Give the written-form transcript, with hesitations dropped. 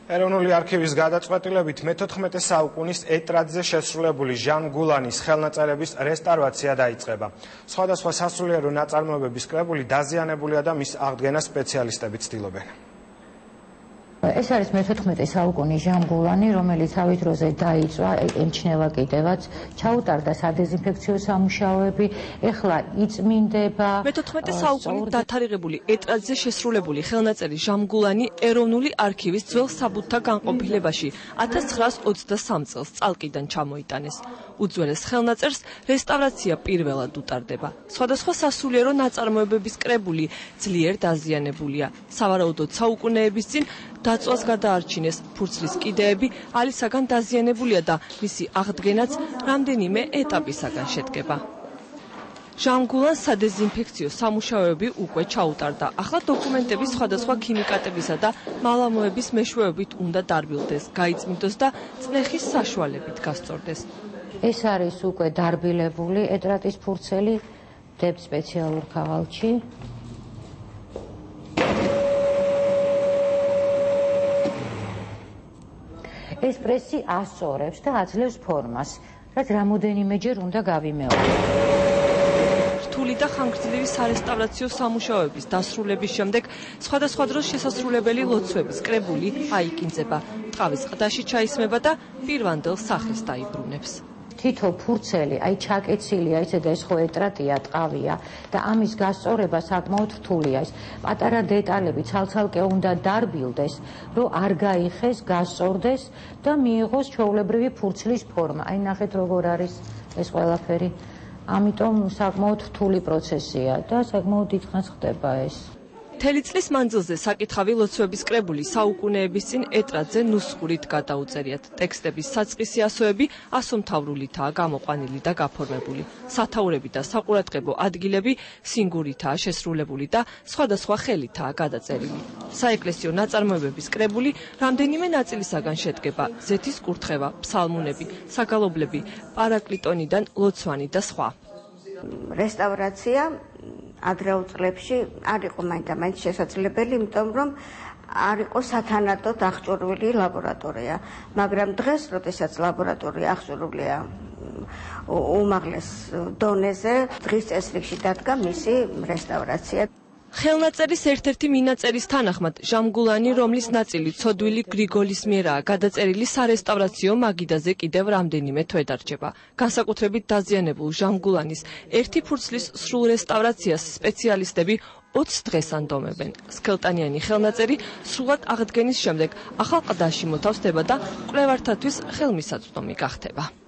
ეროვნული არქივის გადაწყვეტილებით მე-14 საუკუნის ეტრატზე შესრულებული ჟან გულანის ხელნაწერების რესტავრაცია დაიწყება. Სხვადასხვა სასულიერო ნაწარმოებების კრებული დაზიანებულია და მის აღდგენას სპეციალისტები ცდილობენ. ეს არის მე-14 საუკუნის ჟან გულანი, რომელიც თავის დროზე დაიწვა, ემჩნევა კიდევაც, ჩაუტარდა სადეზინფექციო სამუშაოები, ეხლა იწმინდება. მე-14 საუკუნით დათარიღებული ეტრატზე შესრულებული ხელნაწერი ჟან გულანი ეროვნული არქივის ძველ საბუთთა განყოფილებაში 1923 წელს წალკიდან ჩამოიტანეს. უძველეს ხელნაწერს რესტავრაცია პირველად უტარდება. სხვადასხვა სასულიერო ნაწარმოებების კრებული ძლიერ დაზიანებულია. სავარაუდოდ საუკუნეების წინ დაწვას გადაარჩინეს, ფურცლის კიდეები ალისაგან დაზიანებულია და მისი აღდგენაც რამდენიმე ეტაპისაგან შედგება. ჟან გულანს სადეზინფექციო სამუშაოები უკვე ჩაუტარდა. ახლა დოკუმენტები სხვადასხვა ქიმიკატებისა და მალამოების მეშვეობით უნდა დარბილდეს, გაიწმინდოს და წნეხის საშუალებით გასწორდეს. ეს არის უკვე დარბილებული ეტრატის ფურცელი, დებთ სპეციალურ ქაღალდში. ეს პრესი ასწორებს და აძლევს ფორმას, რაც რამოდენიმეჯერ უნდა გავიმეორო. რთული და ხანგრძლივი სარესტავრაციო სამუშაოების დასრულების შემდეგ სხვადასხვა დროს შესასრულებელი ლოცვების კრებული აიკინძება, ტყავის ყდაში ჩაისმება და პირვანდელ სახეს დაიბრუნებს. თითო ფურცელი, ჩაკეცილია, და ეს ხო ეტრატია, ტყავია და ამის გასწორება საკმაოდ რთულია. პატარა დეტალები ცალ-ცალკე უნდა დარბილდეს, რომ არ გაიხეს, გასწორდეს და მიიღოს ჩვეულებრივი ფურცლის ფორმა. ნახეთ როგორ არის ეს ყველაფერი. ამიტომ საკმაოდ რთული პროცესია და საკმაოდ დიდხანს ხდება ეს. მთელი წლის მანძილზე საკითხავი ლოცვების კრებული საუკუნეების წინ ეტრატზე ნუსხურით გადაუწერიათ. ტექსტების საწყისი ასოები ასომთავრულითაა გამოყვანილი და გაფორმებული. სათაურები და საყურადღებო ადგილები სინგურითაა შესრულებული და სხვადასხვა ხელითაა გადაწერილი. საეკლესიო ნაწარმოებების კრებული რამდენიმე ნაწილისაგან შედგება: ზეთის კურთხევა, ფსალმუნები, საგალობლები, პარაკლიტონიდან ლოცვანი და სხვა. რესტავრაცია ადრეულ წლებში არ იყო მაინც შესაძლებელი, იმიტომ რომ არ იყო სათანადოდ აღჭურვილი ლაბორატორია. მაგრამ დღეს, როდესაც ლაბორატორია აღჭურვილია უმაღლეს დონეზე, დღის წესრიგში დადგა მისი რესტავრაცია. ხელნაწერის ერთ-ერთი მინაწერის თანახმად ჟან გულანი, რომლის ნაწილი ცოდვილი გრიგოლის მიერაა გადაწერილი, სარესტავრაციო მაგიდაზე კიდევ რამდენიმე თვე დარჩება. განსაკუთრებით დაზიანებულ ჟან გულანის ერთი ფურცლის სრულ რესტავრაციას სპეციალისტები 20 დღეს ანდომებენ. სქელტანიანი ხელნაწერი სრულად აღდგენის შემდეგ ახალ ყდაში მოთავსდება და მკვლევართათვის ხელმისაწვდომი გახდება.